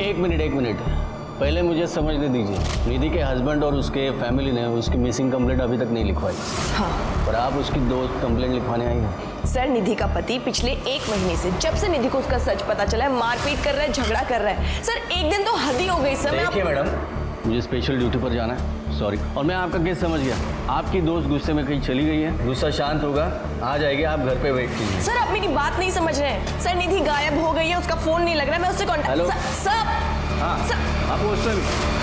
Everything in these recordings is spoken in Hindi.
एक मिनट, पहले मुझे समझने दीजिए। निधि के हस्बैंड और उसके फैमिली ने उसकी मिसिंग कंप्लेंट अभी तक नहीं लिखवाई। हाँ। पर आप उसकी दोस्त कंप्लेंट लिखवाने आई हैं। सर, निधि का पति पिछले 1 महीने से, जब से निधि को उसका सच पता चला है, मारपीट कर रहा है, झगड़ा कर रहा है। सर, एक दिन तो हद ही हो गई सर। देखिए मैडम, मुझे स्पेशल ड्यूटी पर जाना है, सॉरी। और मैं आपका केस समझ गया। आपकी दोस्त गुस्से में कहीं चली गई है, गुस्सा शांत होगा, आ जाएगी, आप घर पे वेट कीजिए। सर, आप मेरी बात नहीं समझ रहे हैं। सर, निधि गायब हो गई है, उसका फोन नहीं लग रहा है, मैं उससे हेलो? सर, हाँ, आप उससे भी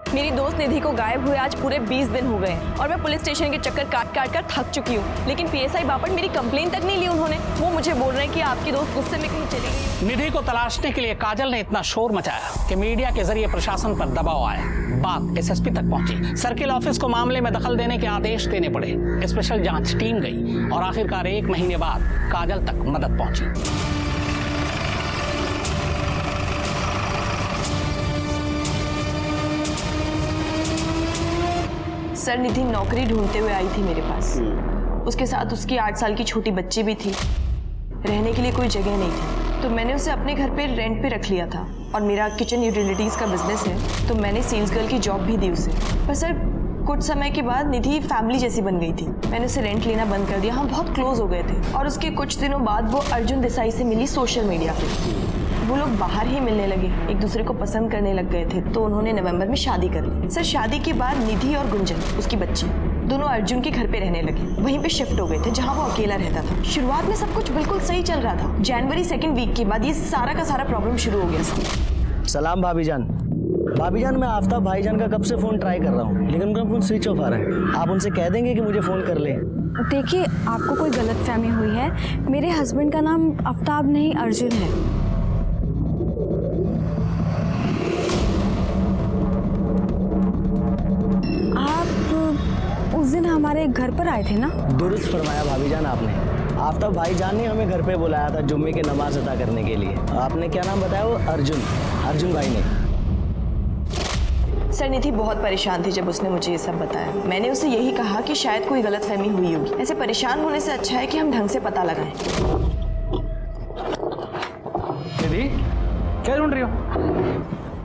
मेरी दोस्त निधि को गायब हुए आज पूरे 20 दिन हो गए और मैं पुलिस स्टेशन के चक्कर काट कर थक चुकी हूँ। लेकिन पीएसआई बापट मेरी कंप्लेन तक नहीं ली उन्होंने। वो मुझे बोल रहे हैं कि आपकी दोस्त गुस्से में कहीं चली गई। निधि को तलाशने के लिए काजल ने इतना शोर मचाया कि मीडिया के जरिए प्रशासन पर दबाव आया। बात एसएसपी तक पहुंची। सर्किल ऑफिस को मामले में दखल देने के आदेश देने पड़े। स्पेशल जांच टीम गई और आखिरकार 1 महीने बाद काजल तक मदद पहुंची। सर, निधि नौकरी ढूंढते हुए आई थी मेरे पास। उसके साथ उसकी 8 साल की छोटी बच्ची भी थी। रहने के लिए कोई जगह नहीं थी, तो मैंने उसे अपने घर पे रेंट पे रख लिया था। और मेरा किचन यूटिलिटीज का बिजनेस है, तो मैंने सेल्स गर्ल की जॉब भी दी उसे। पर सर, कुछ समय के बाद निधि फैमिली जैसी बन गई थी। मैंने उसे रेंट लेना बंद कर दिया। हम बहुत क्लोज हो गए थे। और उसके कुछ दिनों बाद वो अर्जुन देसाई से मिली सोशल मीडिया पे। वो लोग बाहर ही मिलने लगे, एक दूसरे को पसंद करने लग गए थे। तो उन्होंने नवंबर में शादी कर ली। सर, शादी के बाद निधि और गुंजन, उसकी बच्ची, दोनों अर्जुन के घर पे रहने लगे। वहीं पे शिफ्ट हो गए थे जहां वो अकेला रहता था। शुरुआत में सब कुछ बिल्कुल सही चल रहा था। जनवरी 2nd वीक के बाद ये सारा का सारा प्रॉब्लम शुरू हो गया। सलाम भाभी जान। भाभी जान, मैं आफ्ताब भाईजान का कब से फ़ोन ट्राई कर रहा हूँ, लेकिन उनका फ़ोन स्विच ऑफ आ रहा है। आप उनसे कह देंगे कि मुझे फ़ोन कर ले। देखिए, आपको कोई गलतफहमी हुई है। मेरे हस्बैंड का नाम आफ्ताब नहीं, अर्जुन है। आप उस दिन हमारे घर पर आए थे ना? दुरुस्त फरमाया भाभी जान आपने। आफ्ताब भाईजान ने हमें घर पे बुलाया था जुम्मे की नमाज अदा करने के लिए। आपने क्या नाम बताया? वो अर्जुन भाई ने। सर, निधि बहुत परेशान थी जब उसने मुझे ये सब बताया। मैंने उसे यही कहा कि शायद कोई गलतफहमी हुई होगी। ऐसे परेशान होने से अच्छा है कि हम ढंग से पता लगाएं। निधि, क्या ढूंढ रही हो?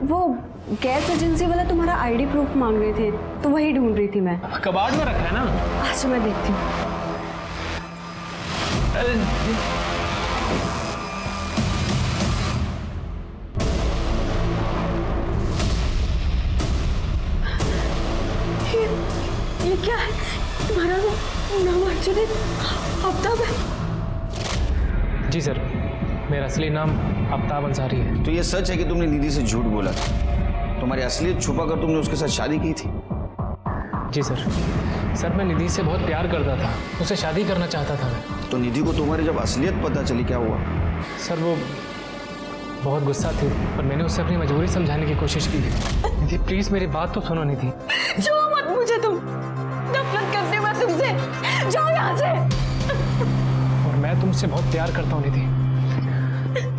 वो गैस एजेंसी वाला तुम्हारा आईडी प्रूफ मांग रहे थे, तो वही ढूंढ रही थी मैं। कबाड़ में रखा है ना? आज मैं देखती हूँ। ये क्या है? तुम्हारा नाम अर्जुन है? आफ्ताब है? जी सर, मेरा असली नाम आफ्ताब अंसारी है। तो ये सच है कि तुमने निधि से झूठ बोला था? तुम्हारी असलियत छुपा कर तुमने उसके साथ शादी की थी? जी सर, मैं निधि से बहुत प्यार करता था, उससे शादी करना चाहता था मैं। तो निधि को तुम्हारी जब असलियत पता चली, क्या हुआ? सर, वो बहुत गुस्सा थी, पर मैंने उससे अपनी मजबूरी समझाने की कोशिश की। निधि प्लीज मेरी बात तो सुनो। निधि, जो मत मुझे, तुम नफरत करते मैं तुमसे। जाओ यहाँ से। और मैं तुमसे बहुत प्यार करता हूँ निधि।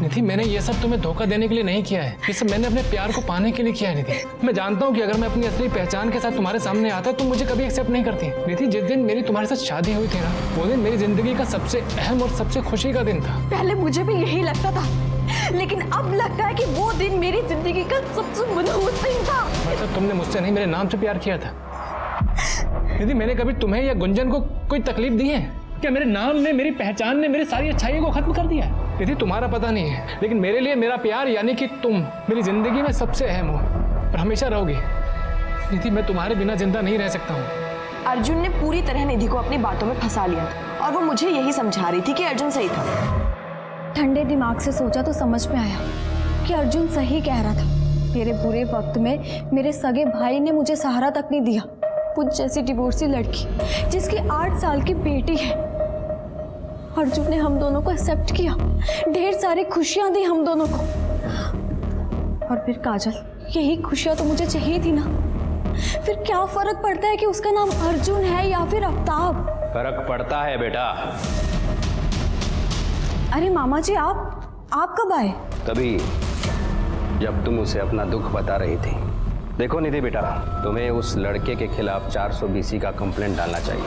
निधि, मैंने ये सब तुम्हें धोखा देने के लिए नहीं किया है। ये सब मैंने अपने प्यार को पाने के लिए किया है निधि। मैं जानता हूँ कि अगर मैं अपनी असली पहचान के साथ तुम्हारे सामने आता तुम मुझे कभी एक्सेप्ट नहीं करती। निधि, जिस दिन मेरी तुम्हारे साथ शादी हुई थी ना, वो दिन मेरी जिंदगी का सबसे अहम और सबसे खुशी का दिन था। पहले मुझे भी यही लगता था, लेकिन अब लगता है कि वो दिन मेरी जिंदगी का सबसे मनहूस दिन था। मतलब तुमने मुझसे नहीं, मेरे नाम से प्यार किया था। निधि, मैंने कभी तुम्हें या गुंजन को कोई तकलीफ दी है क्या? मेरे नाम ने, मेरी पहचान ने मेरी सारी अच्छाइयों को खत्म कर दिया है। निधि, तुम्हारा पता नहीं है, लेकिन मेरे लिए मेरा प्यार यानी कि तुम मेरी जिंदगी में सबसे अहम हो और हमेशा रहोगी। निधि, मैं तुम्हारे बिना जिंदा नहीं रह सकता हूँ। अर्जुन ने पूरी तरह निधि को अपनी बातों में फंसा लिया और वो मुझे यही समझा रही थी कि अर्जुन सही था। ठंडे दिमाग से सोचा तो समझ में आया कि अर्जुन सही कह रहा था। मेरे बुरे वक्त में मेरे सगे भाई ने मुझे सहारा तक नहीं दिया। मुझ जैसी डिवोर्सी लड़की जिसकी 8 साल की बेटी है, अर्जुन ने हम दोनों को एक्सेप्ट किया, ढेर सारी खुशियां दी हम दोनों को। और फिर काजल, यही खुशियाँ तो मुझे चाहिए थी ना। फिर क्या फर्क पड़ता है कि उसका नाम अर्जुन है या फिर आफ्ताब? फर्क पड़ता है बेटा। अरे मामा जी, आप कब आए? तभी जब तुम उसे अपना दुख बता रही थी। देखो निधि बेटा, तुम्हें उस लड़के के खिलाफ 420 का कंप्लेंट डालना चाहिए।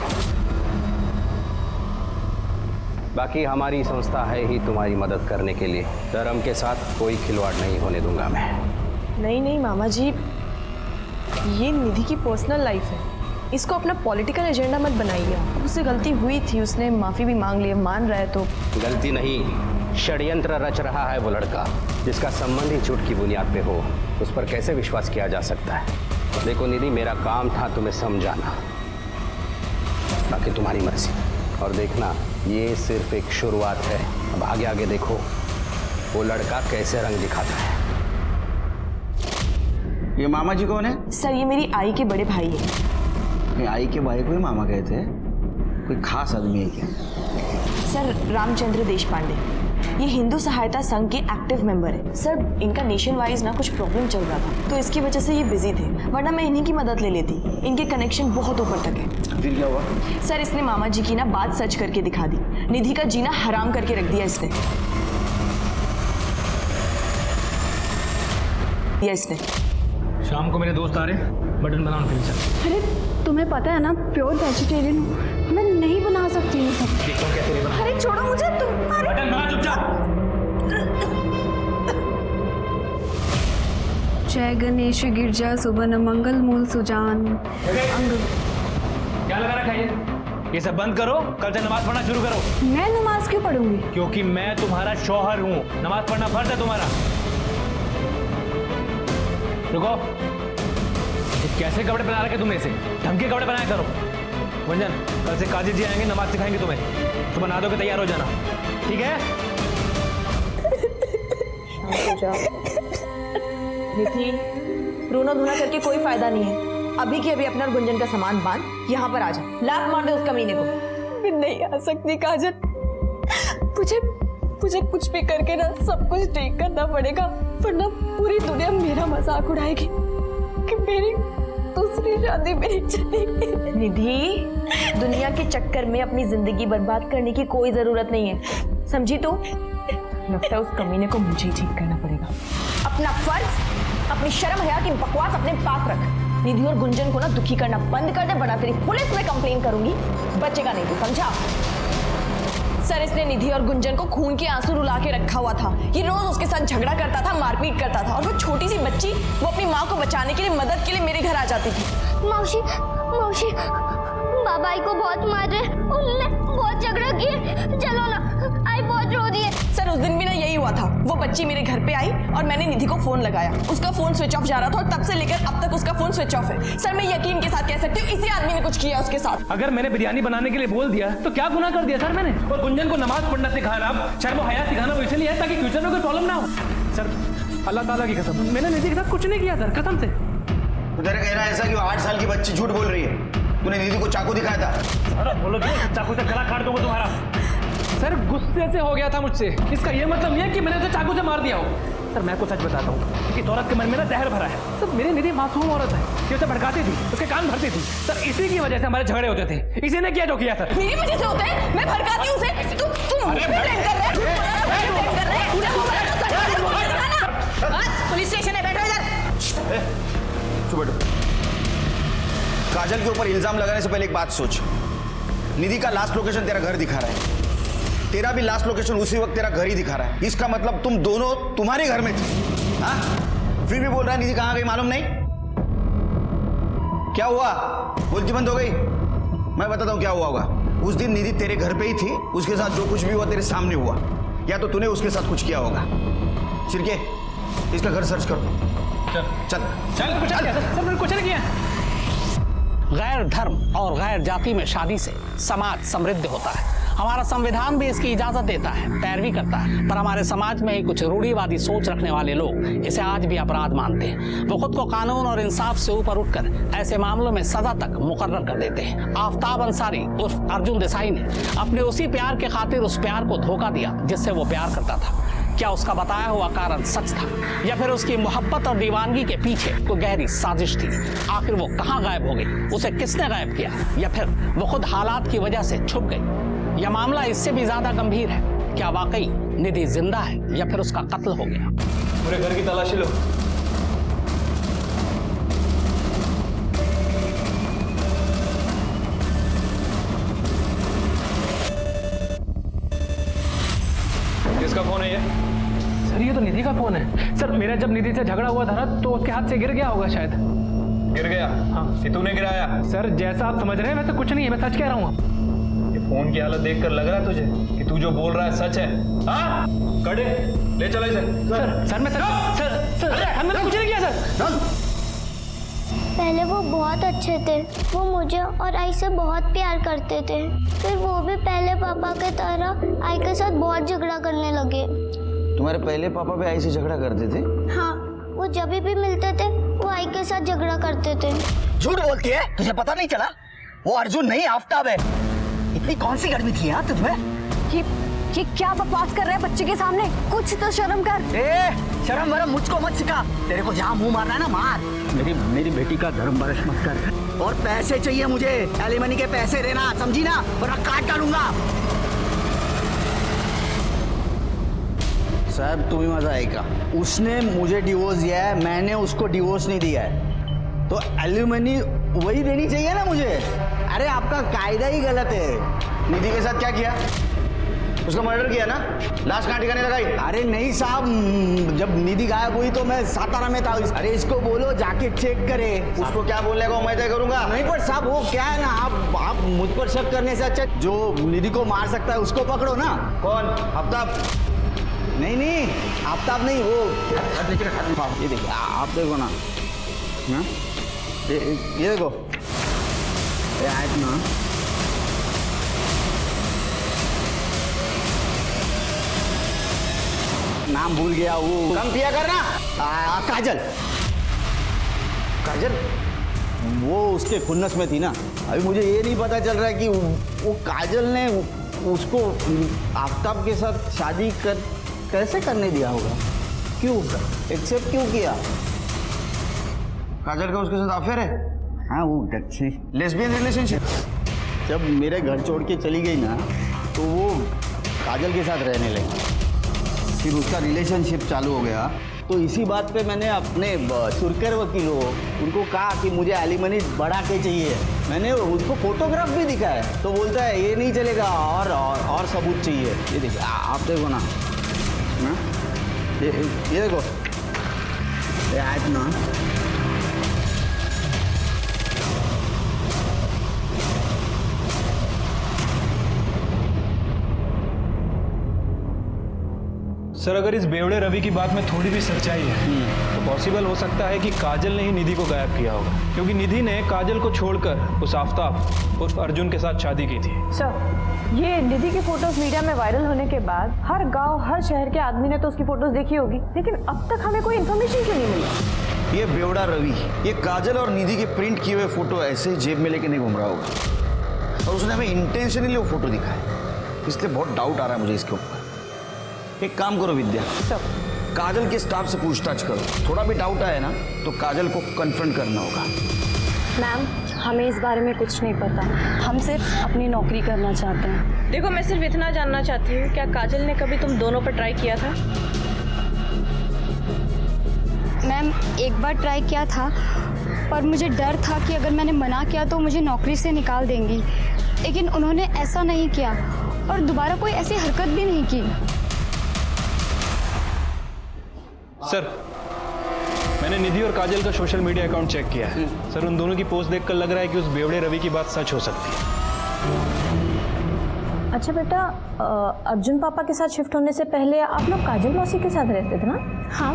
बाकी हमारी संस्था है ही तुम्हारी मदद करने के लिए। धर्म के साथ कोई खिलवाड़ नहीं होने दूंगा मैं। नहीं मामा जी, ये निधि की पर्सनल लाइफ है, इसको अपना पॉलिटिकल एजेंडा मत बनाइए। उससे गलती हुई थी, उसने माफ़ी भी मांग ली, मान रहा है तो। गलती नहीं, षड्यंत्र रच रहा है वो लड़का, जिसका संबंध ही झूठ की बुनियाद पे हो। उस पर कैसे विश्वास किया जा सकता है? देखो निधि, मेरा काम था तुम्हें समझाना, बाकी तुम्हारी मर्जी। और देखना, ये सिर्फ एक शुरुआत है। अब आगे आगे देखो वो लड़का कैसे रंग दिखाता है। ये मामा जी कौन है? सर, ये मेरी आई के बड़े भाई हैं। ये आई के भाई को ही मामा कहते हैं? कोई खास आदमी है क्या? सर, रामचंद्र देशपांडे, ये हिंदू सहायता संघ के एक्टिव मेंबर है। सर, इनका नेशन वाइज ना कुछ प्रॉब्लम चल रहा था, तो इसकी वजह से ये बिजी थे, वरना मैं इन्हीं की मदद ले लेती। इनके कनेक्शन बहुत ऊपर तक है। फिर क्या हुआ? सर, इसने मामा जी की ना बात सच करके दिखा दी। निधि का जीना हराम करके रख दिया इसने। शाम को मेरे दोस्त आ रहे हैं, मटन बनाना फिर चल। अरे तुम्हें पता है ना, प्योर वेजिटेरियन हूँ मैं, नहीं बना सकती हूँ सब। देखो कैसे नहीं बना। अरे छोड़ो मुझे तुम। अरे मटन बना चुपचाप। जय गणेश गिरजा सुबन मंगल मूल सुजान। क्या लगा रखा है ये सब बंद करो, कल से नमाज पढ़ना शुरू करो। मैं नमाज क्यों पढ़ूंगी? क्योंकि मैं तुम्हारा शौहर हूँ, नमाज पढ़ना फर्ज है तुम्हारा। रुको, ये कैसे कपड़े पहना रखे तुमने? इसे ढंग के कपड़े पहनाया करो। गुंजन, कल से काजी जी आएंगे, नमाज सिखाएंगे तुम्हें, तो बना दो के तैयार हो जाना, ठीक है? निधि, रोना धोना करके कोई फायदा नहीं है। अभी के अभी अपना और गुंजन का सामान बांध, यहाँ पर आ जा, लात मार दे उस कमीने को। मैं नहीं आ सकती काजल, मुझे कुछ भी करके ना सब कुछ ठीक करना पड़ेगा, वरना पूरी दुनिया मेरा मजाक उड़ाएगी कि मेरी दूसरी शादी मेरी चली। निधि, दुनिया के चक्कर में अपनी जिंदगी बर्बाद करने की कोई जरूरत नहीं है, समझी तू? लगता है उस कमीने को मुझे ही ठीक करना पड़ेगा। अपना फर्ज, अपनी शर्म हया की बकवास अपने पास रख। निधि और गुंजन को ना दुखी करना बंद कर दे, बड़ा तेरी पुलिस में कंप्लेन करूंगी, बचेगा नहीं तू, समझा? सर, इसने निधि और गुंजन को खून के आंसू रुला के रखा हुआ था। ये रोज उसके साथ झगड़ा करता था, मारपीट करता था, और वो छोटी सी बच्ची, वो अपनी माँ को बचाने के लिए, मदद के लिए मेरे घर आ जाती थी। मौसी, बाबा आई को बहुत मार रहे, उन्होंने बहुत झगड़ा किए, चलो ना, आई बहुत रो रही है। सर, उस दिन भी ना यही हुआ था, वो बच्ची मेरे घर पे आई और मैंने निधि को फोन लगाया, उसका फोन स्विच ऑफ जा रहा था और तब से लेकर अब तक उसका फोन स्विच ऑफ है। सर, मैं यकीन के साथ कह सकती हूँ इसी आदमी ने कुछ किया उसके साथ। अगर मैंने बिरयानी बनाने के लिए बोल दिया तो क्या गुनाह कर दिया सर मैंने? और गुंजन को नमाज पढ़ना सिखाना, शर्म हया सिखाना वो इसलिए है ताकि फ्यूचर में कोई प्रॉब्लम ना हो। सर, अल्लाह ताला की कसम, मैंने निधि के साथ कुछ नहीं किया सर, कसम से। तो तेरा कहना ऐसा कि 8 साल की बच्ची झूठ बोल रही है? तूने निधि को चाकू दिखाया था? अरे बोलो, चाकू से गला काट दूंगा तुम्हारा। सर, गुस्से से हो गया था मुझसे, इसका ये मतलब नहीं है कि मैंने उसे चाकू से मार दिया हो। सर, मैं आपको सच बताता हूँ कि औरत के मन में ना जहर भरा है। सर, मेरी निधि मासूम औरत है, ये उसे भड़काती थी, उसके कान भरती थी। सर, इसी की वजह से हमारे झगड़े होते थे। इसी ने किया जो किया सर। मेरी वजह से होते हैं? मैं भड़काती हूँ उसे? तुम मुझे ब्लेम कर रहे हो? बस, पुलिस स्टेशन है, बैठो इधर। चुप बैठो। काजल के ऊपर इल्जाम लगाने से पहले एक बात सोच। निधि का लास्ट लोकेशन तेरा घर दिखा रहा है, तेरा भी लास्ट लोकेशन उसी वक्त तेरा घर ही दिखा रहा है। इसका मतलब तुम दोनों तुम्हारे घर में थे। हाँ, फिर भी बोल रहा है निधि कहाँ गई मालूम नहीं? क्या हुआ? बोलती बंद हो गई? मैं बताता हूँ क्या हुआ होगा। उस दिन निधि तेरे घर पे ही थी, उसके साथ जो कुछ भी हुआ तेरे सामने हुआ, या तो तूने उसके साथ कुछ किया होगा। सिरके, इसका घर सर्च करो। चल चल, कुछ नहीं किया सर, मैंने कुछ नहीं किया। गैर धर्म और गैर जाति में शादी से समाज समृद्ध होता है। हमारा संविधान भी इसकी इजाजत देता है, पैरवी करता है, पर हमारे समाज में ही कुछ रूढ़िवादी सोच रखने वाले लोग इसे आज भी अपराध मानते हैं। वो खुद को कानून और इंसाफ से ऊपर उठकर ऐसे मामलों में सजा तक मुकर्रर कर देते हैं। आफ्ताब अंसारी उर्फ अर्जुन देसाई ने अपने उसी प्यार के खातिर उस प्यार को धोखा दिया जिससे वो प्यार करता था। क्या उसका बताया हुआ कारण सच था या फिर उसकी मोहब्बत और दीवानगी के पीछे कोई गहरी साजिश थी? आखिर वो कहाँ गायब हो गई, उसे किसने गायब किया, या फिर वो खुद हालात की वजह से छुप गई? यह मामला इससे भी ज्यादा गंभीर है। क्या वाकई निधि जिंदा है या फिर उसका कत्ल हो गया? पूरे घर की तलाशी लो। किसका फोन है ये? सर ये तो निधि का फोन है। सर मेरा जब निधि से झगड़ा हुआ था ना तो उसके हाथ से गिर गया होगा शायद। गिर गया? हाँ। ये तूने गिराया? सर जैसा आप समझ रहे हैं वैसे कुछ नहीं है, मैं सच कह रहा हूँ। ये फोन की हालत देखकर लग रहा है तुझे कि तू जो बोल रहा है सच है? हाँ? कड़े ले चलो इसे। सर मैंने कुछ नहीं किया सर। पहले वो बहुत अच्छे थे, वो मुझे और आई से बहुत प्यार करते थे। फिर वो भी पहले पापा के तरह आई के साथ बहुत झगड़ा करने लगे। तुम्हारे पहले पापा भी आई से झगड़ा करते थे? हाँ, वो जब भी मिलते थे वो आई के साथ झगड़ा करते थे। झूठ बोलती है, तुझे पता नहीं चला? वो अर्जुन नहीं आफ्ताब है। इतनी कौन सी गर्मी थी यार तुझमें? ये क्या बकवास कर रहे हैं बच्चे के सामने? कुछ तो शर्म कर। शर्म वरम मुझको मत सिखा। तेरे को जहाँ मुंह मारना है ना मार। मेरी बेटी का धर्म बरस मत कर। और पैसे चाहिए मुझे, एलिमनी के पैसे देना, समझी ना, वरना काट डालूंगा। साहब तुम्हें मजा आएगा। उसने मुझे डिवोर्स दिया है, मैंने उसको डिवोर्स नहीं दिया है, तो एलिमनी वही देनी चाहिए ना मुझे। अरे आपका कायदा ही गलत है। निधि के साथ क्या किया? उसका मर्डर किया ना? लाश कहाँ ठिकाने लगाई? अरे नहीं साहब, जब निधि गायब हुई तो मैं सातारा में था। अरे इसको बोलो जाके चेक करे। उसको क्या बोलने को मैं तय करूंगा? नहीं पर साहब वो क्या है ना, आप मुझ पर शक करने से अच्छा जो निधि को मार सकता है उसको पकड़ो ना। कौन? आफ्ताब? नहीं आफ्ताब नहीं, वो ये देखो, आप देखो ना, हाँ? ये देखो ना, नाम भूल गया वो। कम किया करना। काजल। काजल? वो उसके खुन्नस में थी ना। अभी मुझे ये नहीं पता चल रहा है कि वो काजल ने उसको आफ्ताब के साथ शादी कैसे करने दिया होगा, क्यों एक्सेप्ट क्यों किया? काजल का उसके साथ अफेयर है? हाँ वो अच्छी लेस्बियन रिलेशनशिप। जब मेरे घर छोड़ के चली गई ना तो वो काजल के साथ रहने लगी, फिर उसका रिलेशनशिप चालू हो गया। तो इसी बात पे मैंने अपने सुरकर वकील हो उनको कहा कि मुझे एलिमनी बढ़ा के चाहिए। मैंने उसको फोटोग्राफ भी दिखाया, तो बोलता है ये नहीं चलेगा, और सबूत चाहिए। ये देखिए आप देखो ना, ना? ये देखो ये आज ना, सर अगर इस बेवड़े रवि की बात में थोड़ी भी सच्चाई है तो पॉसिबल हो सकता है कि काजल ने ही निधि को गायब किया होगा, क्योंकि निधि ने काजल को छोड़कर उस आफ्ताब उर्फ अर्जुन के साथ शादी की थी। सर ये निधि की फोटोज मीडिया में वायरल होने के बाद हर गांव हर शहर के आदमी ने तो उसकी फोटोज देखी होगी, लेकिन अब तक हमें कोई इन्फॉर्मेशन क्यों नहीं मिली? ये बेवड़ा रवि ये काजल और निधि के प्रिंट किए हुए फोटो ऐसे जेब में लेके नहीं घूम रहा होगा, और उसने हमें इंटेंशनली वो फोटो दिखाया, इसलिए बहुत डाउट आ रहा है मुझे इसके ऊपर। एक काम करो विद्या, काजल के स्टाफ से पूछताछ करो, थोड़ा भी डाउट आया ना तो काजल को कन्फ्रंट करना होगा। मैम हमें इस बारे में कुछ नहीं पता, हम सिर्फ अपनी नौकरी करना चाहते हैं। देखो मैं सिर्फ इतना जानना चाहती हूँ, क्या काजल ने कभी तुम दोनों पर ट्राई किया था? मैम एक बार ट्राई किया था, पर मुझे डर था कि अगर मैंने मना किया तो मुझे नौकरी से निकाल देंगी, लेकिन उन्होंने ऐसा नहीं किया और दोबारा कोई ऐसी हरकत भी नहीं की। सर मैंने निधि और काजल का सोशल मीडिया अकाउंट चेक किया है। सर उन दोनों की पोस्ट देखकर लग रहा है कि उस बेवड़े रवि की बात सच हो सकती है। अच्छा बेटा, अर्जुन पापा के साथ शिफ्ट होने से पहले आप लोग काजल मौसी के साथ रहते थे ना? हाँ।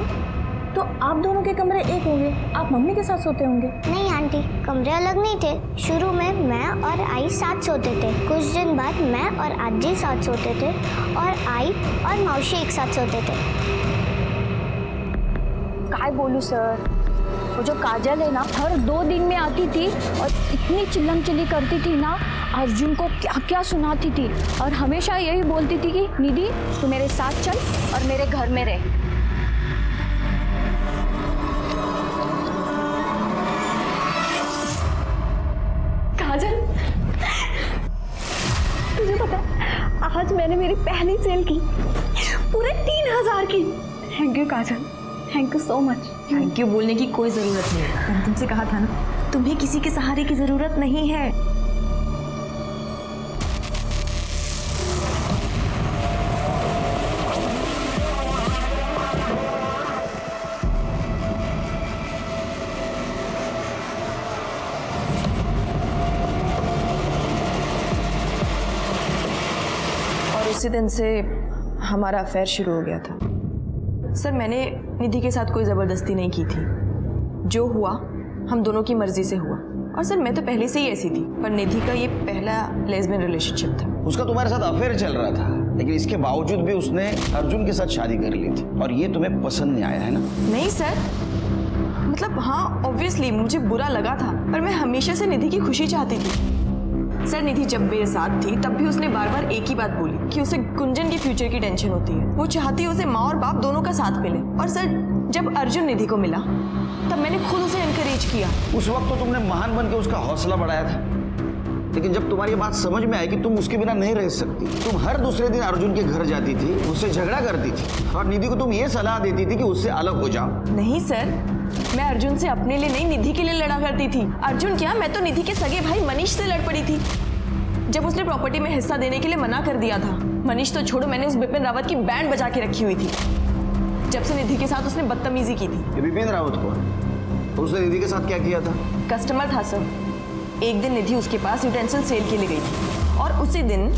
तो आप दोनों के कमरे एक होंगे, आप मम्मी के साथ सोते होंगे? नहीं आंटी, कमरे अलग नहीं थे। शुरू में मैं और आई साथ सोते थे, कुछ दिन बाद मैं और आजी साथ सोते थे, और आई और मौसी एक साथ सोते थे। काय बोलू सर, वो जो काजल है ना, हर 2 दिन में आती थी और इतनी चिल्लम चिल्ली करती थी ना, अर्जुन को क्या क्या सुनाती थी और हमेशा यही बोलती थी कि निधि तू मेरे साथ चल और मेरे घर में रह। काजल, तुझे पता है आज मैंने मेरी पहली सेल की पूरे 3000 की। Thank you Kajal, thank you so much. Thank you बोलने की कोई ज़रूरत नहीं है। मैंने तुमसे कहा था ना, तुम्हें किसी के सहारे की ज़रूरत नहीं है। और उसी दिन से हमारा अफेयर शुरू हो गया था। सर, मैंने निधि के साथ कोई ज़बरदस्ती नहीं की थी। जो हुआ हम दोनों की मर्जी से हुआ। और सर, मैं तो पहले से ही ऐसी थी, पर निधि का ये पहला लेस्बियन रिलेशनशिप था। उसका तुम्हारे साथ अफेयर चल रहा था, लेकिन इसके बावजूद भी उसने अर्जुन के साथ शादी कर ली थी, और ये तुम्हें पसंद नहीं आया है ना? नहीं सर, मतलब हाँ, ऑब्वियसली मुझे बुरा लगा था, पर मैं हमेशा से निधि की खुशी चाहती थी। सर, निधि जब मेरे साथ थी तब भी उसने बार बार एक ही बात बोली कि उसे गुंजन के फ्यूचर की टेंशन होती है। वो चाहती है उसे माँ और बाप दोनों का साथ मिले। और सर, जब अर्जुन निधि को मिला तब मैंने खुद उसे एनकरेज किया। उस वक्त तो तुमने महान बन के उसका हौसला बढ़ाया था, लेकिन जब तुम्हारी ये बात समझ में आई कि तुम उसके बिना नहीं रह सकती, तुम हर दूसरे दिन अर्जुन के घर जाती थी, उससे झगड़ा करती थी और निधि को तुम ये सलाह देती थी कि उससे अलग हो जाओ। नहीं सर, मैं अर्जुन से अपने लिए नहीं, निधि के लिए लड़ा करती थी। अर्जुन क्या, मैं तो निधि के सगे भाई मनीष से लड़ पड़ी थी जब उसने प्रॉपर्टी में हिस्सा देने के लिए मना कर दिया था। मनीष तो छोड़ो, मैंने उस बिपिन रावत की बैंड बजा के रखी हुई थी जब से निधि के साथ उसने बदतमीजी की थी। ये बिपिन रावत को, तो उसने निधि के साथ क्या किया था? कस्टमर था सर। एक दिन निधि उसके पास यूटेंसिल सेल के लिए गई थी और उसी दिन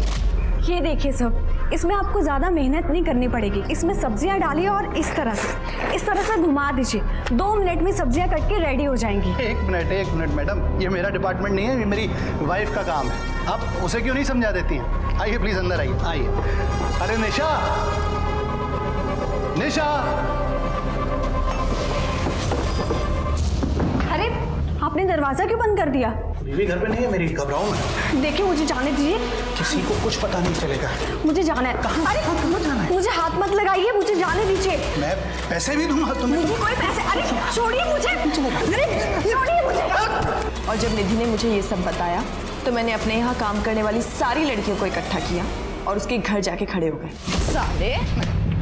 ये देखिए सब, इसमें आपको ज़्यादा मेहनत नहीं करनी पड़ेगी। इसमें सब्जियां डालिए और इस तरह से घुमा दीजिए। 2 मिनट में सब्जियां कट के रेडी हो जाएंगी। एक मिनट मैडम, ये मेरा डिपार्टमेंट नहीं है, ये मेरी वाइफ का काम है। आप उसे क्यों नहीं समझा देती हैं? आइए प्लीज, अंदर आइए। आइए। अरे निशा, निशा! अरे आपने दरवाजा क्यों बंद कर दिया? बीवी घर पे नहीं है मेरी, घबराओ मत। देखिए, मुझे जाने दीजिए। किसी को कुछ पता नहीं चलेगा। मुझे जाना है। कहाँ? अरे कहाँ जाना है? मुझे हाथ मत लगाइए, मुझे जाने दीजिए। मैं पैसे भी दूंगा तुम्हें। मुझे कोई पैसे, अरे छोड़िए मुझे, अरे छोड़िए मुझे। और जब निधि ने मुझे ये सब बताया तो मैंने अपने यहाँ काम करने वाली सारी लड़कियों को इकट्ठा किया और उसके घर जाके खड़े हो गए। साले,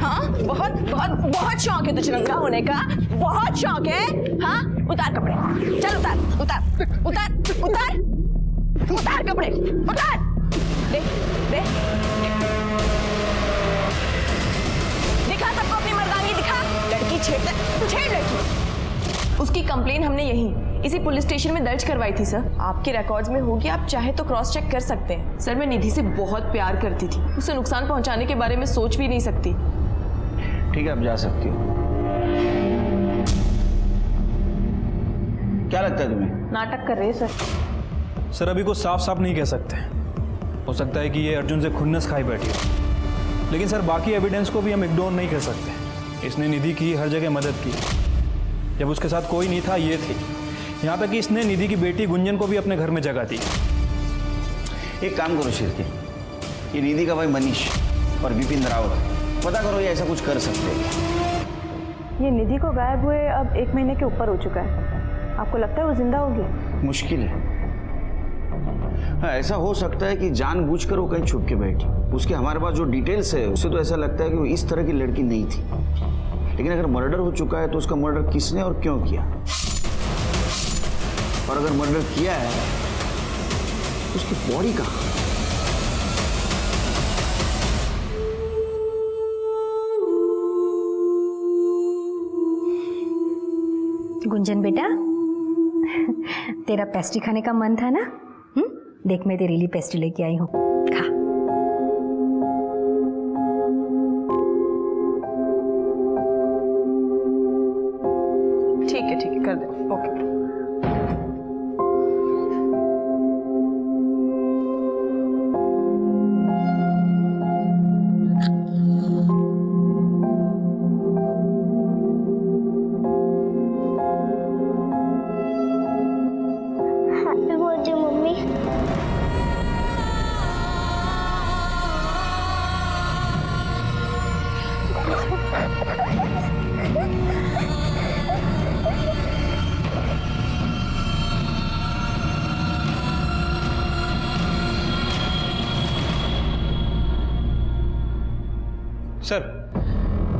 हाँ, बहुत बहुत बहुत शौक है तुझे नंगा होने का, बहुत शौक है। हाँ, उतार कपड़े, चल उतार उतार उतार उतार उतार कपड़े, उतार। देख देख, दिखा सबको अपनी मर्दानगी दिखा। लड़की छेड़ लड़की। उसकी कंप्लेन हमने यहीं इसी पुलिस स्टेशन में दर्ज करवाई थी सर। आपके रिकॉर्ड्स में होगी, आप चाहे तो क्रॉस चेक कर सकते हैं। सर, मैं निधि से बहुत प्यार करती थी, उसे नुकसान पहुंचाने के बारे में सोच भी नहीं सकती। ठीक है, अब जा सकती हो। क्या लगता है तुम्हें? नाटक कर रहे हैं सर। सर, अभी को साफ साफ नहीं कह सकते। हो सकता है कि ये अर्जुन से खुन्नस खाई बैठी हो, लेकिन सर बाकी एविडेंस को भी हम इग्नोर नहीं कर सकते। इसने निधि की हर जगह मदद की। जब उसके साथ कोई नहीं था, ये थी। यहाँ तक कि इसने निधि की बेटी गुंजन को भी अपने घर में जगह दी। एक काम करो शिरके, ये निधि का भाई मनीष और बिपिन रावत, पता करो ये ऐसा कुछ कर सकते हैं। ये निधि को गायब हुए अब 1 महीने के ऊपर हो चुका है। आपको लगता है वो जिंदा होगी? मुश्किल है। हाँ, ऐसा हो सकता है कि जानबूझकर वो कहीं छुप के बैठी। उसके हमारे पास जो डिटेल्स है उससे तो ऐसा लगता है कि वो इस तरह की लड़की नहीं थी। लेकिन अगर मर्डर हो चुका है तो उसका मर्डर किसने और क्यों किया, और अगर मर्डर किया है तो उसकी बॉडी कहाँ? गुंजन बेटा, तेरा पेस्ट्री खाने का मन था ना? देख, मैं तेरे लिए पेस्ट्री लेके आई हूँ, खा। ठीक है, कर दे। ओके। सर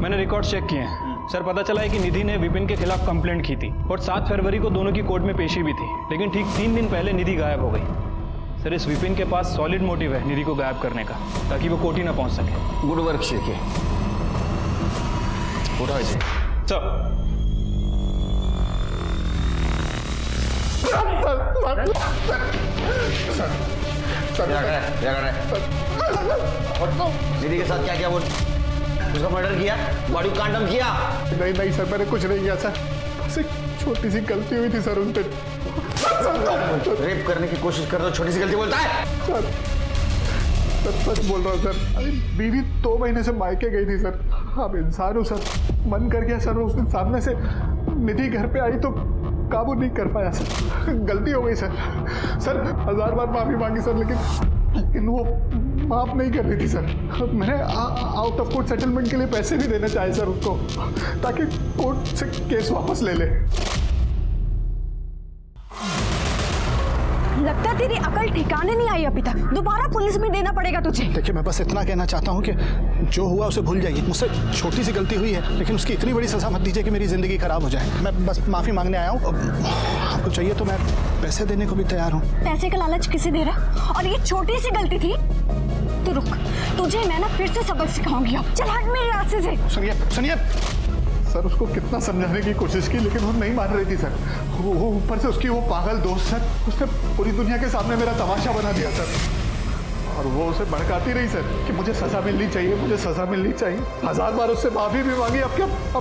मैंने रिकॉर्ड चेक किए हैं सर। पता चला है कि निधि ने विपिन के खिलाफ कंप्लेंट की थी और 7 फरवरी को दोनों की कोर्ट में पेशी भी थी, लेकिन ठीक 3 दिन पहले निधि गायब हो गई। सर इस विपिन के पास सॉलिड मोटिव है निधि को गायब करने का, ताकि वो कोर्ट ही ना पहुंच सके। Good work Shirke. उठाओ इसे। सर क्या कर रहा है? निधि के साथ क्या क्या बोल? उसका मर्डर किया, बॉडी को कांडम किया? नहीं सर, मैंने कुछ नहीं किया सर। बस एक छोटी सी गलती हुई थी सर उन पे। रेप करने की कोशिश कर रहे हो, छोटी सी गलती बोलता है? सर सच बोल रहा हूँ सर। अरे बीवी 2 महीने से मायके गई थी सर। अब इंसान हूँ सर, मन कर गया सर। उस दिन सामने से निधि घर पे आई तो काबू नहीं कर पाया सर। गलती हो गई सर। सर 1000 बार माफी मांगी सर, लेकिन वो माफ नहीं कर रही थी सर। मैंने आउट ऑफ कोर्ट सेटलमेंट के लिए पैसे भी देना चाहे सर उसको, ताकि कोर्ट से केस वापस ले ले। लगता है तेरी अकल ठिकाने नहीं आई अभी तक। दोबारा पुलिस में देना पड़ेगा तुझे। देखिए मैं बस इतना कहना चाहता हूँ कि जो हुआ उसे भूल जाइए। मुझसे छोटी सी गलती हुई है, लेकिन उसकी इतनी बड़ी सजा मत दीजिए कि मेरी जिंदगी खराब हो जाए। मैं बस माफी मांगने आया हूँ। आपको चाहिए तो मैं पैसे देने को भी तैयार हूँ। पैसे का लालच किसे दे रहा? और ये छोटी सी गलती थी तो रुक, तुझे मैं ना फिर से सबक सिखाऊंगी। अब चल हट मेरे रास्ते से। सुनिए सर, उसको कितना समझाने की कोशिश की, लेकिन वो नहीं मान रही थी सर। वो ऊपर से उसकी वो पागल दोस्त सर, उसने पूरी दुनिया के सामने मेरा तमाशा बना दिया सर। और वो उसे भड़काती रही सर कि मुझे सजा मिलनी चाहिए, मुझे सजा मिलनी चाहिए। 1000 बार उससे माफी भी मांगी। अब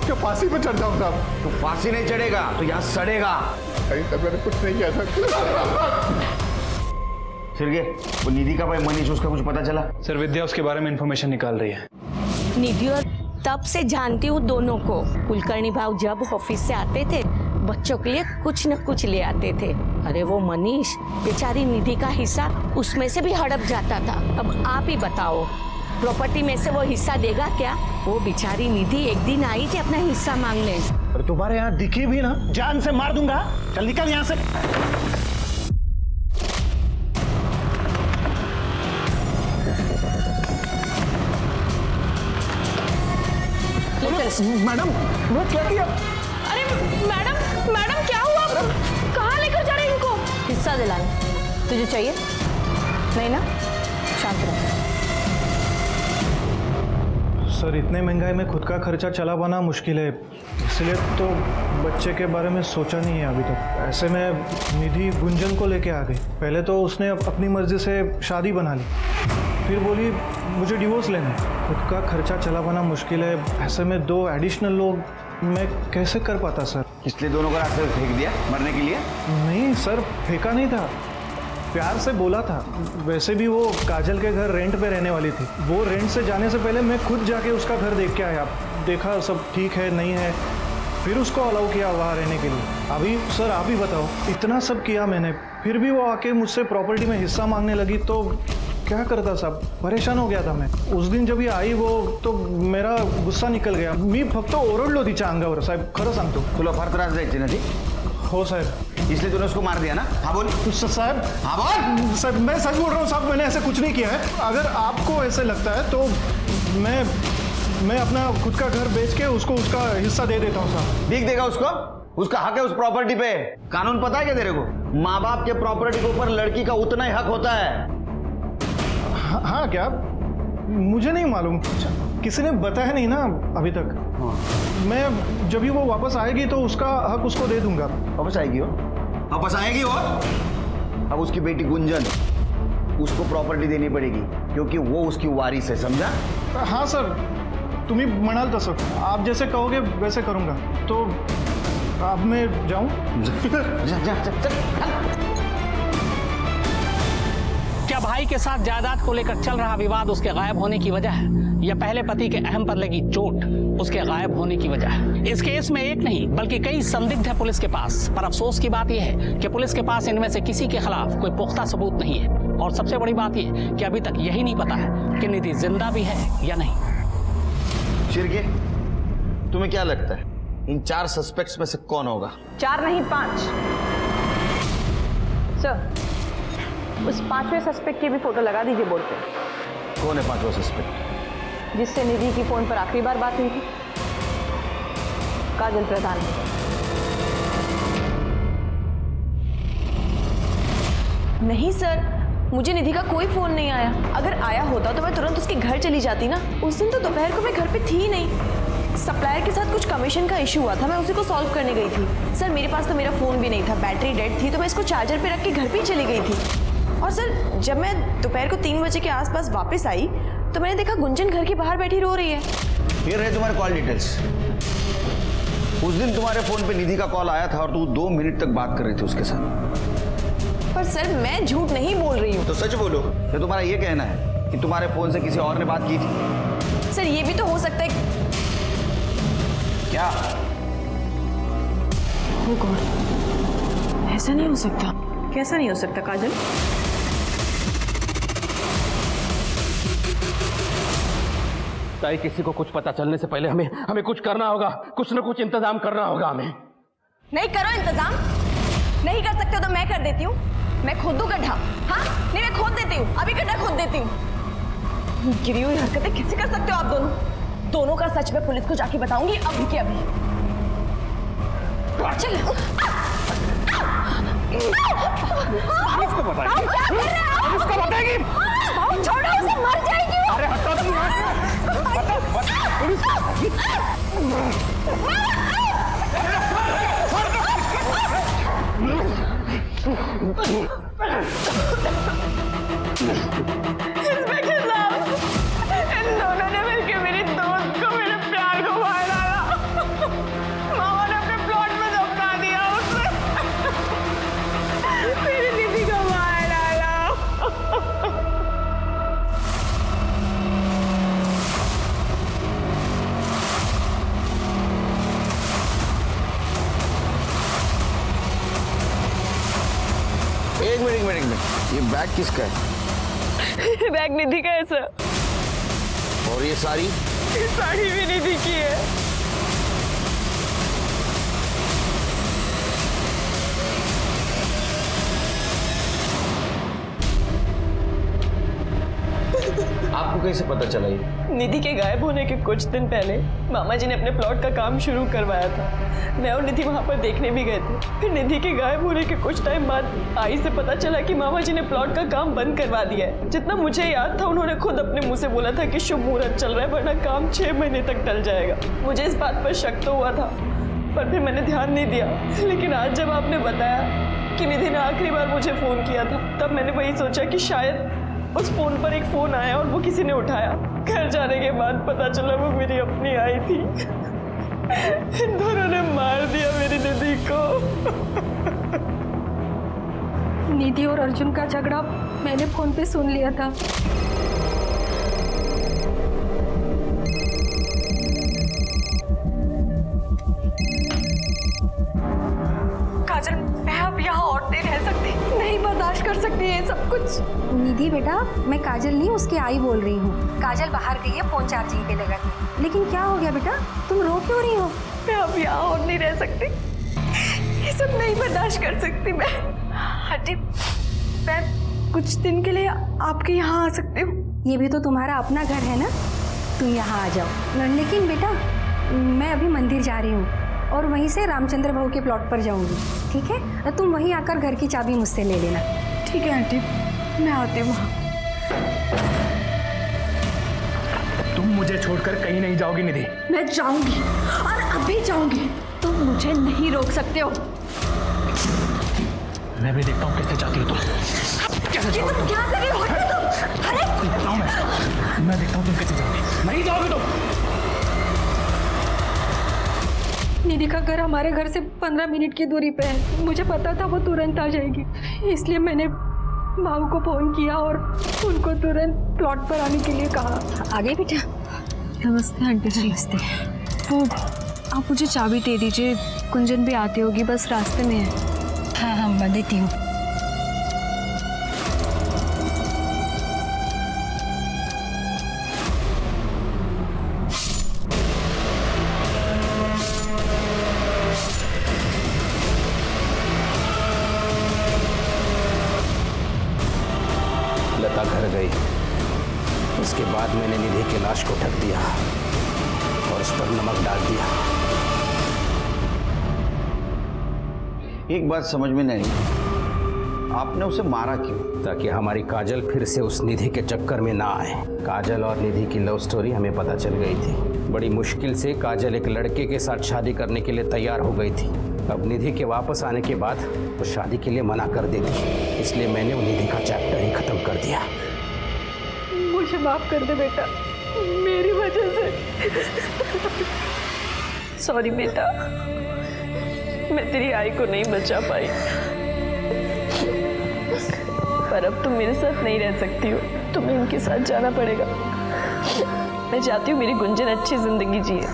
क्या फांसी पे चढ़ जाऊंगा? तो फांसी नहीं चढ़ेगा तो यहाँ सड़ेगा। नहीं सर, मैंने कुछ नहीं किया सर। सिरगे, वो निधि का भाई मनीष, उसका कुछ पता चला? सर विद्या उसके बारे में इंफॉर्मेशन निकाल रही है। निधि और तब से जानती हूँ दोनों को। कुलकर्णी भाव जब ऑफिस से आते थे बच्चों के लिए कुछ न कुछ ले आते थे। अरे वो मनीष बेचारी निधि का हिस्सा उसमें से भी हड़प जाता था। अब आप ही बताओ, प्रॉपर्टी में से वो हिस्सा देगा क्या? वो बेचारी निधि एक दिन आई थी अपना हिस्सा मांगने। और तुम्हारे यहाँ दिखी भी ना, जान से मार दूंगा। चल निकल यहाँ से। मैडम वो क्या किया? अरे मैडम क्या हुआ? कहाँ लेकर जा रहे हैं इनको? हिस्सा दिलाने तुझे चाहिए? नहीं ना, शांत रहो। सर इतने महंगाई में खुद का खर्चा चला पाना मुश्किल है, इसलिए तो बच्चे के बारे में सोचा नहीं है अभी तक। ऐसे में निधि गुंजन को लेके आ गई। पहले तो उसने अपनी मर्जी से शादी बना ली, फिर बोली मुझे डिवोर्स लेना है। खुद का खर्चा चला पाना मुश्किल है, ऐसे में 2 एडिशनल लोग मैं कैसे कर पाता सर? इसलिए दोनों को रास्ते में फेंक दिया मरने के लिए? नहीं सर, फेंका नहीं था, प्यार से बोला था। वैसे भी वो काजल के घर रेंट पे रहने वाली थी। वो रेंट से जाने से पहले मैं खुद जाके उसका घर देख के आया, देखा सब ठीक है नहीं है, फिर उसको अलाउ किया वहाँ रहने के लिए। अभी सर आप ही बताओ, इतना सब किया मैंने, फिर भी वो आके मुझसे प्रॉपर्टी में हिस्सा मांगने लगी तो क्या करता साहब? परेशान हो गया था मैं। उस दिन जब ये आई वो तो मेरा गुस्सा निकल गया। मी फक्त ओरडलो तिच्या अंगावर साहेब, खरं सांगतो। तुला फार त्रास द्यायची ना ती? हो साहब। इसलिए तूने उसको मार दिया ना? हाँ बोल साहब। हाँ बोल। साहब मैं सच बोल रहा हूँ साहब, मैंने ऐसा कुछ नहीं किया है। अगर आपको ऐसे लगता है तो मैं अपना खुद का घर बेच के उसको उसका हिस्सा दे देता हूँ साहब। भीख देगा उसको? उसका हक है उस प्रॉपर्टी पे। कानून पता है क्या तेरे को? माँ बाप के प्रॉपर्टी के ऊपर लड़की का उतना ही हक होता है। हाँ क्या? मुझे नहीं मालूम, किसी ने बताया नहीं ना अभी तक। मैं जब भी वो वापस आएगी तो उसका हक उसको दे दूंगा। वापस आएगी वो? वापस आएगी वो? अब उसकी बेटी गुंजन, उसको प्रॉपर्टी देनी पड़ेगी क्योंकि वो उसकी वारिस है, समझा? हाँ सर, तुम्ही म्हणाल तसं, आप जैसे कहोगे वैसे करूंगा। तो अब मैं जाऊं? क्या भाई के साथ जायदाद को लेकर चल रहा विवाद उसके गायब होने की वजह है, या पहले पति के अहम पर लगी चोट उसके गायब होने की वजह है? इस केस में एक नहीं बल्कि कई संदिग्ध है पुलिस के पास, पर अफसोस की बात यह है कि पुलिस के पास इनमें से किसी के खिलाफ कोई पुख्ता सबूत नहीं है। और सबसे बड़ी बात यह कि अभी तक यही नहीं पता है कि निधि जिंदा भी है या नहीं। शिरके, तुम्हें क्या लगता है इन 4 सस्पेक्ट्स में से कौन होगा? 4 नहीं 5। सर, उस 5वें सस्पेक्ट की भी फोटो लगा दीजिए बोर्ड पे। कौन है 5वां सस्पेक्ट? जिससे निधि की फोन पर आखिरी बार बात हुई थी? काजल प्रधान। नहीं सर, मुझे निधि का कोई फोन नहीं आया। अगर आया होता तो मैं तुरंत उसके घर चली जाती ना। उस दिन तो दोपहर को मैं घर पे थी ही नहीं। सप्लायर के साथ कुछ कमीशन का इशू हुआ था, मैं उसी को सॉल्व करने गई थी। सर मेरे पास तो मेरा फोन भी नहीं था, बैटरी डेड थी, तो मैं इसको चार्जर पे रख के घर पे ही चली गई थी। और सर जब मैं दोपहर को 3 बजे के आसपास वापस आई तो मैंने देखा गुंजन घर के बाहर बैठी रो रही है। ये रहे तुम्हारे कॉल डिटेल्स। उस दिन तुम्हारे फोन पे निधि का कॉल आया था और तू 2 मिनट तक बात कर रही थी उसके साथ। पर सर मैं झूठ नहीं बोल रही हूँ। तो सच बोलो, तो तुम्हारा ये कहना है कि तुम्हारे फोन से किसी और ने बात की थी? सर ये भी तो हो सकता है। क्या? Oh God, ऐसा नहीं हो सकता। कैसा नहीं हो सकता काजल? ताई किसी को कुछ पता चलने से पहले हमें कुछ करना होगा, कुछ न कुछ इंतजाम करना होगा हमें। नहीं करो इंतजाम। नहीं कर सकते हो तो मैं कर देती हूँ। मैं खोद दूँ गड्ढा? हाँ नहीं, मैं खोद देती हूँ, अभी गड्ढा खोद देती हूँ। गिरी हुई हरकतें कैसे कर सकते हो आप दोनों? दोनों का सच मैं पुलिस को जाके बताऊंगी अभी के अभी। चल किसको बताएगी? किसको बताएगी? छोड़ो उसे, मर जाएगी वो। अरे हटो तुम यहाँ इंस्पेक्टर साहब, इन दोनों ने मिलकर मेरी दोस्त को, मेरे प्यार को मार डाला। मामा ने अपने प्लॉट में दफना दिया उसे। मेरी निधि को मार डाला। एक मिनट, ये बैग किसका है? बैग निधि का है सर। और ये साड़ी? साड़ी भी निधि की है। आपको कैसे पता चला ये? निधि के गायब होने के कुछ दिन पहले मामा जी ने अपने प्लॉट का काम शुरू करवाया था। मैं और निधि वहां पर देखने भी गए थे। फिर निधि के गायब होने के कुछ टाइम बाद आई से पता चला कि मामा जी ने प्लॉट का काम बंद करवा दिया है। जितना मुझे याद था उन्होंने खुद अपने मुंह से बोला था कि शुभ मुहूर्त चल रहा है, वरना काम 6 महीने तक टल जाएगा। मुझे इस बात पर शक तो हुआ था, पर फिर मैंने ध्यान नहीं दिया। लेकिन आज जब आपने बताया कि निधि ने आखिरी बार मुझे फोन किया था, तब मैंने वही सोचा कि शायद उस फोन पर एक फोन आया और वो किसी ने उठाया। घर जाने के बाद पता चला वो मेरी अपनी आई थी। इन दोनों ने मार दिया मेरी निधि को। निधि और अर्जुन का झगड़ा मैंने फोन पे सुन लिया था। काजल, मैं अब यहाँ और नहीं रह सकती, नहीं बर्दाश्त कर सकती ये सब कुछ। निधि बेटा, मैं काजल नहीं उसकी आई बोल रही हूँ। काजल बाहर गई है फोन चार्जिंग पे लगा के। लेकिन क्या हो गया बेटा, तुम रो क्यों रही हो? मैं अब यहाँ और नहीं रह सकती, ये सब नहीं बर्दाश्त कर सकती मैं। हटी, मैं कुछ दिन के लिए आपके यहाँ आ सकती हूँ? ये भी तो तुम्हारा अपना घर है ना, तुम यहाँ आ जाओ। लेकिन बेटा मैं अभी मंदिर जा रही हूँ और वहीं से रामचंद्र भाऊ के प्लॉट पर जाऊंगी, ठीक है? तुम वहीं आकर घर की चाबी मुझसे ले लेना। ठीक है आंटी, मैं आती हूँ। तुम मुझे छोड़कर कहीं नहीं जाओगी निधि। मैं जाऊंगी और अभी जाऊंगी, तुम मुझे नहीं रोक सकते हो। मैं भी देखता हूँ कैसे जाती हो तुम। कैसे ये तुम क्या कर रहे हो? हटो तुम। अरे मैं देखता हूँ तुम कैसे जाओगी। नहीं जाओगी तुम। निधि का घर हमारे घर से 15 मिनट की दूरी पे है। मुझे पता था वो तुरंत आ जाएगी, इसलिए मैंने भाऊ को फोन किया और उनको तुरंत प्लॉट पर आने के लिए कहा। आ गई बेटा? नमस्ते आंटी जी। नमस्ते। वो आप मुझे चाबी दे दीजिए, कुंजन भी आती होगी, बस रास्ते में है। हाँ हाँ मैं देती हूँ। लता घर गई, उसके बाद मैंने निधि की लाश को ढक दिया और उस पर नमक डाल दिया। एक बात समझ में नहीं, आपने उसे मारा क्यों? ताकि हमारी काजल फिर से उस निधि के चक्कर में ना आए। काजल और निधि की लव स्टोरी हमें पता चल गई थी। बड़ी मुश्किल से काजल एक लड़के के साथ शादी करने के लिए तैयार हो गई थी। अब निधि के वापस आने के बाद वो शादी के लिए मना कर देती, इसलिए मैंने वो निधि का चैप्टर ही खत्म कर दिया। मुझे माफ कर दे बेटा, मेरी वजह से। सॉरी बेटा, मैं तेरी आई को नहीं बचा पाई, पर अब तुम मेरे साथ नहीं रह सकती हो, तुम्हें उनके साथ जाना पड़ेगा। मैं चाहती हूँ मेरी गुंजन अच्छी जिंदगी जिए।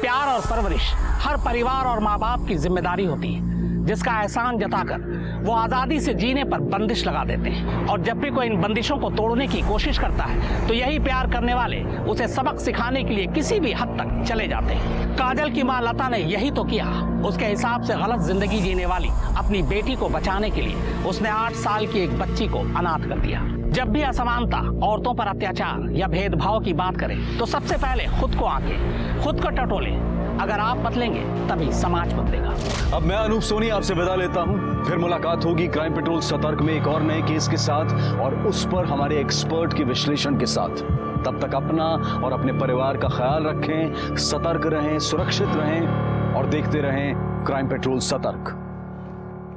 प्यार और परवरिश हर परिवार और माँ बाप की जिम्मेदारी होती है, जिसका एहसान जताकर वो आज़ादी से जीने पर बंदिश लगा देते हैं। और जब भी कोई इन बंदिशों को तोड़ने की कोशिश करता है तो यही प्यार करने वाले उसे सबक सिखाने के लिए किसी भी हद तक चले जाते हैं। काजल की माँ लता ने यही तो किया। उसके हिसाब से गलत जिंदगी जीने वाली अपनी बेटी को बचाने के लिए उसने 8 साल की एक बच्ची को अनाथ कर दिया। जब भी असमानता, औरतों पर अत्याचार या भेदभाव की बात करें तो सबसे पहले खुद को आंकें, खुद को टटोलें। अगर आप बदलेंगे तभी समाज बदलेगा। अब मैं अनूप सोनी आपसे विदा लेता हूं। फिर मुलाकात होगी क्राइम पेट्रोल सतर्क में एक और नए केस के साथ और उस पर हमारे एक्सपर्ट के विश्लेषण के साथ। तब तक अपना और अपने परिवार का ख्याल रखें, सतर्क रहें, सुरक्षित रहें और देखते रहें क्राइम पेट्रोल सतर्क।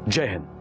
जय हिंद।